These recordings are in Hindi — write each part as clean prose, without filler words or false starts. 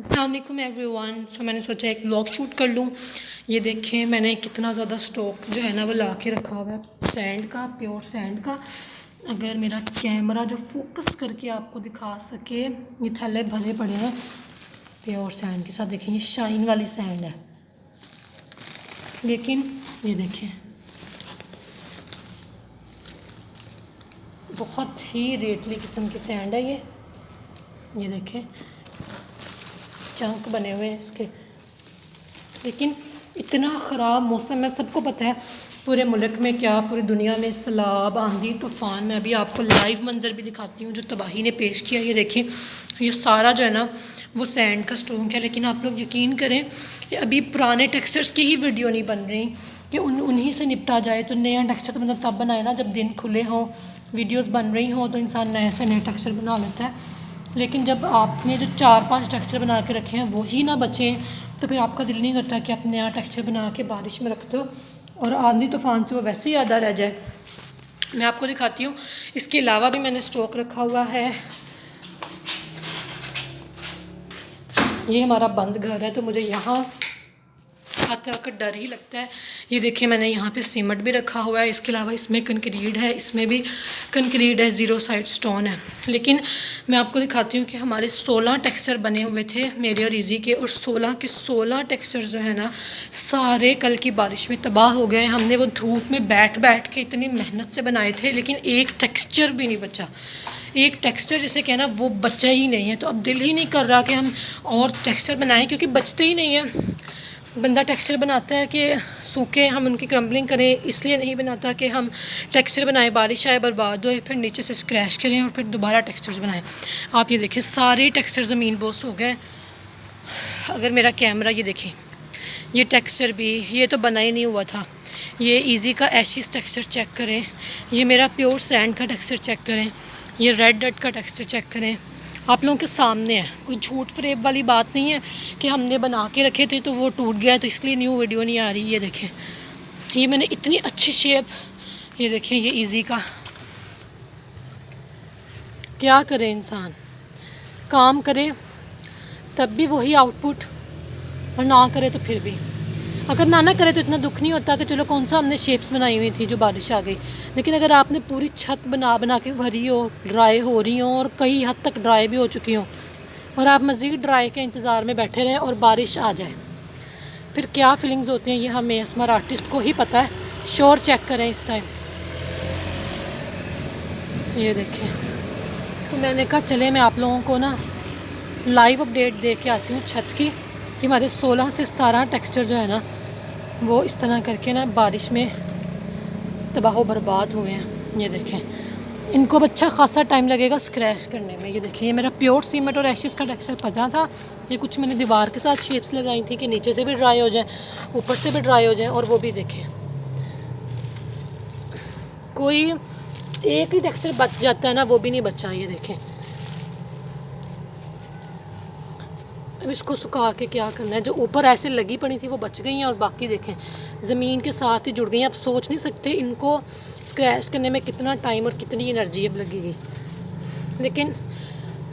अस्सलाम वालेकुम एवरीवन। सो मैंने सोचा एक ब्लॉग शूट कर लूँ। ये देखें मैंने कितना ज़्यादा स्टॉक जो है ना वो ला के रखा हुआ है सैंड का, प्योर सैंड का। अगर मेरा कैमरा जो फोकस करके आपको दिखा सके, ये थैले भरे पड़े हैं प्योर सैंड के साथ। देखें ये शाइन वाली सैंड है, लेकिन ये देखें बहुत ही रेतली किस्म की सैंड है ये देखें चंक बने हुए हैं इसके। लेकिन इतना ख़राब मौसम है, सबको पता है पूरे मुल्क में क्या पूरी दुनिया में सैलाब, आंधी, तूफ़ान। मैं अभी आपको लाइव मंजर भी दिखाती हूँ जो तबाही ने पेश किया। ये देखें ये सारा जो है ना वो सैंड का स्टोन है। लेकिन आप लोग यकीन करें कि अभी पुराने टेक्सचर्स की ही वीडियो नहीं बन रही कि उन्हीं से निपटा जाए। तो नया टेक्सचर तो मतलब तब बनाए ना जब दिन खुले हों, वीडियोस बन रही हों, तो इंसान नए से नए टेक्सचर बना लेता है। लेकिन जब आपने जो 4-5 टेक्सचर बना के रखे हैं वो ही ना बचें, तो फिर आपका दिल नहीं करता कि आप नया टेक्सचर बना के बारिश में रख दो और आंधी तूफ़ान से वो वैसे ही आधा रह जाए। मैं आपको दिखाती हूँ। इसके अलावा भी मैंने स्टॉक रखा हुआ है। ये हमारा बंद घर है तो मुझे यहाँ हाथ रख कर डर ही लगता है। ये देखिए मैंने यहाँ पे सीमेंट भी रखा हुआ है। इसके अलावा इसमें कंक्रीट है, इसमें भी कंक्रीट है, ज़ीरो साइड स्टोन है। लेकिन मैं आपको दिखाती हूँ कि हमारे 16 टेक्सचर बने हुए थे मेरे और इजी के, और 16 के 16 टेक्सचर जो है ना सारे कल की बारिश में तबाह हो गए। हमने वो धूप में बैठ बैठ के इतनी मेहनत से बनाए थे, लेकिन एक टेक्सचर भी नहीं बचा। एक टेक्सचर जिसे कहना वो बचा ही नहीं है। तो अब दिल ही नहीं कर रहा कि हम और टेक्सचर बनाएं, क्योंकि बचते ही नहीं हैं। बंदा टेक्सचर बनाता है कि सूखे हम उनकी क्रम्बलिंग करें, इसलिए नहीं बनाता कि हम टेक्सचर बनाएं, बारिश आए बर्बाद होए, फिर नीचे से स्क्रैच करें और फिर दोबारा टेक्सचर्स बनाएं। आप ये देखें सारे टेक्सचर ज़मीन बोस हो गए। अगर मेरा कैमरा ये देखें, ये टेक्सचर भी ये तो बना ही नहीं हुआ था। ये इजी का एशिस टेक्सचर चेक करें, ये मेरा प्योर सैंड का टेक्सचर चेक करें, ये रेड डट का टेक्सचर चेक करें। आप लोगों के सामने है, कोई झूठ फरेब वाली बात नहीं है कि हमने बना के रखे थे तो वो टूट गया तो इसलिए न्यू वीडियो नहीं आ रही। ये देखें ये मैंने इतनी अच्छी शेप, ये देखें ये इजी का। क्या करे इंसान, काम करे तब भी वही आउटपुट, और ना करे तो फिर भी। अगर ना करे तो इतना दुख नहीं होता कि चलो कौन सा हमने शेप्स बनाई हुई थी जो बारिश आ गई। लेकिन अगर आपने पूरी छत बना के भरी हो, ड्राई हो रही हो और कई हद तक ड्राई भी हो चुकी हो, और आप मज़ीद ड्राई के इंतज़ार में बैठे रहें और बारिश आ जाए, फिर क्या फीलिंग्स होती हैं ये हमें हमारा आर्टिस्ट को ही पता है। शोर चेक करें इस टाइम, ये देखें। तो मैंने कहा चले मैं आप लोगों को ना लाइव अपडेट दे के आती हूँ छत की, कि हमारे 16 से 17 टेक्सचर जो है ना वो इस तरह करके ना बारिश में तबाह बर्बाद हुए हैं। ये देखें इनको अब अच्छा खासा टाइम लगेगा स्क्रैच करने में। ये देखिए ये मेरा प्योर सीमेंट और एशिस का टेक्सचर फंसा था। ये कुछ मैंने दीवार के साथ शेप्स लगाई थी कि नीचे से भी ड्राई हो जाए, ऊपर से भी ड्राई हो जाए, और वो भी देखें कोई एक ही टेक्सचर बच जाता है ना, वो भी नहीं बचा। ये देखें अब इसको सुखा के क्या करना है। जो ऊपर ऐसे लगी पड़ी थी वो बच गई हैं, और बाकी देखें ज़मीन के साथ ही जुड़ गई हैं। आप सोच नहीं सकते इनको स्क्रैच करने में कितना टाइम और कितनी एनर्जी अब लगेगी। लेकिन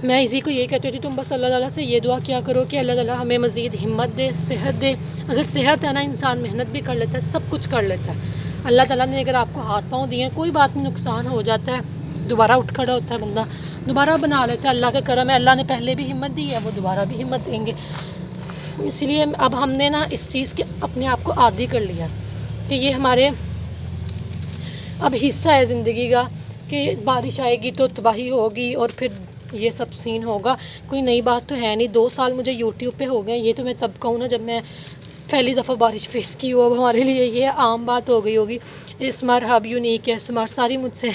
मैं इसी को ये कहती थी, तुम बस अल्लाह ताला से ये दुआ किया करो कि अल्लाह ताला हमें मज़ीद हिम्मत दे, सेहत दे। अगर सेहत है ना, इंसान मेहनत भी कर लेता है, सब कुछ कर लेता है। अल्लाह ताला ने अगर आपको हाथ पाँव दिए हैं, कोई बात नहीं, नुकसान हो जाता है, दोबारा उठ खड़ा होता है बंदा, दोबारा बना लेता है। अल्लाह का करम है, अल्लाह ने पहले भी हिम्मत दी है, वो दोबारा भी हिम्मत देंगे। इसलिए अब हमने ना इस चीज़ के अपने आप को आदी कर लिया कि ये हमारे अब हिस्सा है ज़िंदगी का, कि बारिश आएगी तो तबाही होगी और फिर ये सब सीन होगा। कोई नई बात तो है नहीं। 2 साल मुझे यूट्यूब पे हो गए, ये तो मैं सब कहूँ ना, जब मैं पहली दफ़ा बारिश फेस की हो, अब हमारे लिए ये आम बात हो गई होगी। स्मार हब यूनिक है, स्मार सारी मुझसे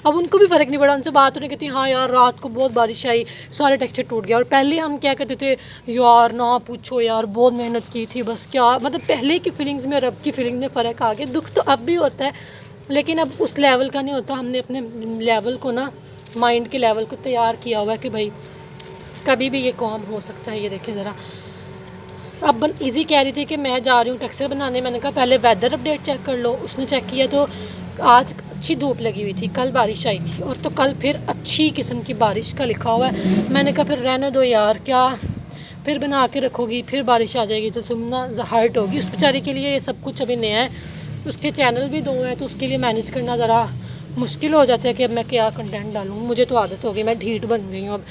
अब उनको भी फ़र्क नहीं पड़ा, उनसे बात होने कहती हाँ यार रात को बहुत बारिश आई, सारे टेक्सचर टूट गया। और पहले हम क्या करते थे, यार ना पूछो यार बहुत मेहनत की थी, बस क्या मतलब पहले की फीलिंग्स में और अब की फीलिंग्स में फ़र्क आ गया। दुख तो अब भी होता है, लेकिन अब उस लेवल का नहीं होता। हमने अपने लेवल को ना, माइंड के लेवल को तैयार किया हुआ है कि भाई कभी भी ये काम हो सकता है। ये देखें ज़रा, अब इजी कह रही थी कि मैं जा रही हूँ टेक्सचर बनाने। मैंने कहा पहले वेदर अपडेट चेक कर लो। उसने चेक किया तो आज अच्छी धूप लगी हुई थी, कल बारिश आई थी, और तो कल फिर अच्छी किस्म की बारिश का लिखा हुआ है। मैंने कहा फिर रहने दो यार, क्या फिर बना के रखोगी, फिर बारिश आ जाएगी तो तुम ना हर्ट होगी। उस बेचारे के लिए ये सब कुछ अभी नया है, उसके चैनल भी 2 हैं तो उसके लिए मैनेज करना ज़रा मुश्किल हो जाता है कि अब मैं क्या कंटेंट डालूँ। मुझे तो आदत हो गई, मैं ढीठ बन गई हूँ अब।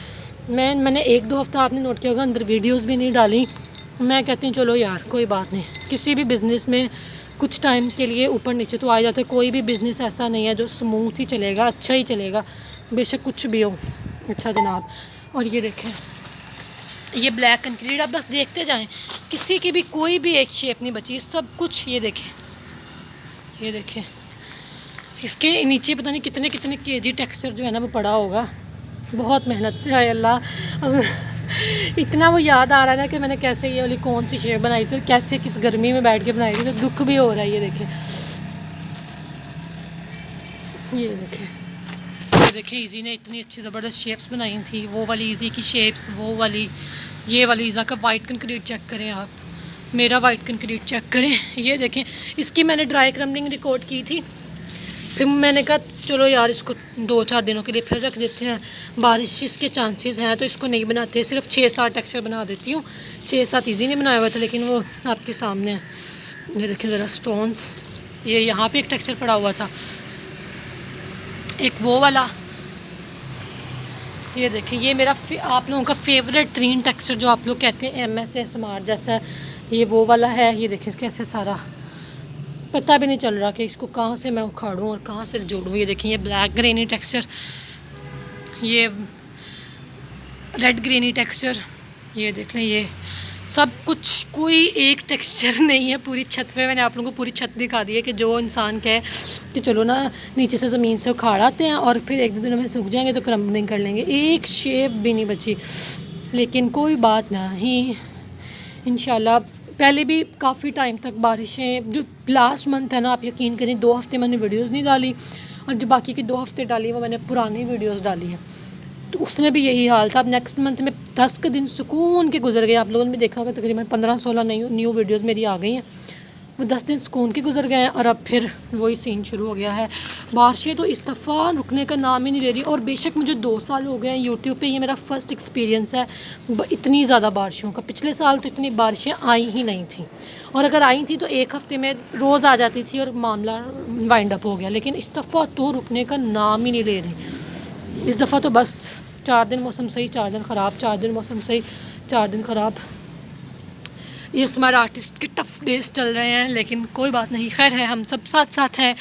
मैंने 1-2 हफ्ता आपने नोट किया होगा अंदर वीडियोस भी नहीं डाली। मैं कहती हूँ चलो यार कोई बात नहीं, किसी भी बिज़नेस में कुछ टाइम के लिए ऊपर नीचे तो आ जाता है। कोई भी बिज़नेस ऐसा नहीं है जो स्मूथ ही चलेगा, अच्छा ही चलेगा, बेशक कुछ भी हो। अच्छा जनाब, और ये देखें ये ब्लैक कंक्रीट, आप बस देखते जाएं, किसी की भी कोई भी एक शेप नहीं बची, सब कुछ। ये देखें इसके नीचे पता नहीं कितने कितने केजी टेक्सचर जो है ना वो पड़ा होगा, बहुत मेहनत से। हाय अल्लाह, अब इतना वो याद आ रहा है ना कि मैंने कैसे ये वाली कौन सी शेप बनाई थी और कैसे किस गर्मी में बैठ के बनाई थी, तो दुख भी हो रहा है। ये देखें ईज़ी ने इतनी अच्छी ज़बरदस्त शेप्स बनाई थी, वो वाली ईज़ी की शेप्स, वो वाली, ये वाली ईज़ा का वाइट कंक्रीट चेक करें आप, मेरा वाइट कंक्रीट चेक करें। ये देखें इसकी मैंने ड्राई क्रम्बलिंग रिकॉर्ड की थी, फिर मैंने कहा चलो यार इसको 2-4 दिनों के लिए फिर रख देते हैं, बारिश इसके चांसेस हैं तो इसको नहीं बनाते, सिर्फ 6-7 टेक्सचर बना देती हूँ। 6-7 ईज़ी ने बनाया हुआ था, लेकिन वो आपके सामने है। ये देखें ज़रा स्टोन्स, ये यहाँ पे एक टेक्सचर पड़ा हुआ था, एक वो वाला। ये देखें ये मेरा आप लोगों का फेवरेट 3 टेक्सचर जो आप लोग कहते हैं MS जैसा, ये वो वाला है। ये देखें कैसे सारा पता भी नहीं चल रहा कि इसको कहाँ से मैं उखाड़ूँ और कहाँ से जोड़ूँ। ये देखें ये ब्लैक ग्रेनी टेक्सचर, ये रेड ग्रेनी टेक्सचर, ये देख लें ये सब कुछ, कोई एक टेक्सचर नहीं है पूरी छत पे। मैंने आप लोगों को पूरी छत दिखा दी है कि जो इंसान कहे कि चलो ना नीचे से ज़मीन से उखाड़ आते हैं और फिर 1-2 दिनों में सूख जाएंगे तो क्रम्बलिंग कर लेंगे, एक शेप भी नहीं बची। लेकिन कोई बात नहीं, इंशाल्लाह। पहले भी काफ़ी टाइम तक बारिशें, जो लास्ट मंथ है ना, आप यकीन करें 2 हफ्ते मैंने वीडियोस नहीं डाली, और जो बाकी के 2 हफ्ते डाली वो मैंने पुरानी वीडियोस डाली हैं, तो उसमें भी यही हाल था। अब नेक्स्ट मंथ में 10 के दिन सुकून के गुजर गए, आप लोगों ने भी देखा होगा तकरीबन 15-16 न्यू वीडियोज़ मेरी आ गई हैं, वो 10 दिन सुकून के गुजर गए हैं और अब फिर वही सीन शुरू हो गया है। बारिशें तो इस दफ़ा रुकने का नाम ही नहीं ले रही, और बेशक मुझे 2 साल हो गए हैं यूट्यूब पे, ये मेरा फ़र्स्ट एक्सपीरियंस है इतनी ज़्यादा बारिशों का। पिछले साल तो इतनी बारिशें आई ही नहीं थी, और अगर आई थी तो 1 हफ़्ते में रोज़ आ जाती थी और मामला वाइंड अप हो गया। लेकिन इस दफ़ा तो रुकने का नाम ही नहीं ले रही। इस दफ़ा तो बस 4 दिन मौसम सही, 4 दिन ख़राब, 4 दिन मौसम सही, 4 दिन ख़राब। ये स्मार्ट आर्टिस्ट के टफ़ डेज चल रहे हैं, लेकिन कोई बात नहीं, खैर है, हम सब साथ साथ हैं।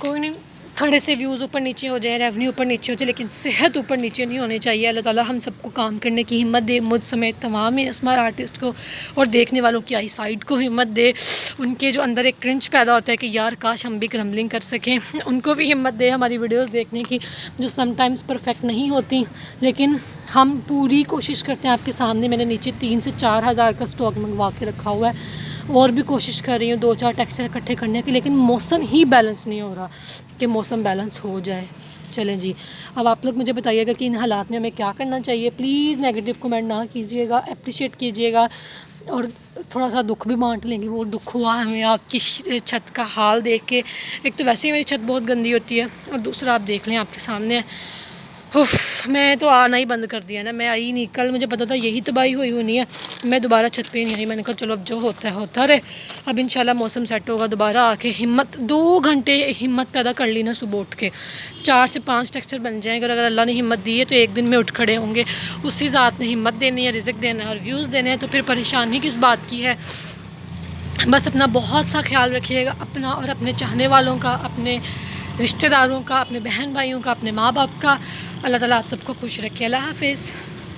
कोई नहीं, थोड़े से व्यूज़ ऊपर नीचे हो जाए, रेवेन्यू ऊपर नीचे हो जाए, लेकिन सेहत ऊपर नीचे नहीं होनी चाहिए। अल्लाह ताला हम सबको काम करने की हिम्मत दे, मुझ समेत तमाम स्मार्ट आर्टिस्ट को, और देखने वालों की आई साइड को हिम्मत दे। उनके जो अंदर एक क्रिंज पैदा होता है कि यार काश हम भी क्रम्बलिंग कर सकें, उनको भी हिम्मत दे हमारी वीडियोज़ देखने की, जो समटाइम्स परफेक्ट नहीं होती, लेकिन हम पूरी कोशिश करते हैं। आपके सामने मैंने नीचे 3 से 4 हज़ार का स्टॉक मंगवा के रखा हुआ है, और भी कोशिश कर रही हूँ 2-4 टेक्सचर इकट्ठे करने की, लेकिन मौसम ही बैलेंस नहीं हो रहा कि मौसम बैलेंस हो जाए। चलें जी, अब आप लोग मुझे बताइएगा कि इन हालात में हमें क्या करना चाहिए। प्लीज़ नेगेटिव कमेंट ना कीजिएगा, अप्रिशिएट कीजिएगा, और थोड़ा सा दुख भी बांट लेंगे। वो दुख हुआ हमें आपकी छत का हाल देख के। एक तो वैसे ही मेरी छत बहुत गंदी होती है, और दूसरा आप देख लें आपके सामने, उफ, मैं तो आना ही बंद कर दिया ना, मैं आई नहीं। कल मुझे पता था यही तबाही हुई होनी है, मैं दोबारा छत पे नहीं आई। मैंने कहा चलो अब जो होता है होता रहे, अब इंशाल्लाह मौसम सेट होगा, दोबारा आके हिम्मत 2 घंटे हिम्मत पैदा कर ली ना, सुबह उठ के 4 से 5 टेक्सचर बन जाएंगे। और अगर अल्लाह ने हिम्मत दी है तो 1 दिन में उठ खड़े होंगे। उसी ज़ात ने हिम्मत देनी है, रिज़्क़ देना है और व्यूज़ देने हैं, तो फिर परेशानी किस बात की है। बस अपना बहुत सा ख्याल रखिएगा, अपना और अपने चाहने वालों का, अपने रिश्तेदारों का, अपने बहन भाइयों का, अपने माँ बाप का। अल्लाह ताला आप सबको खुश रखे। अल्लाह हाफ़िज़।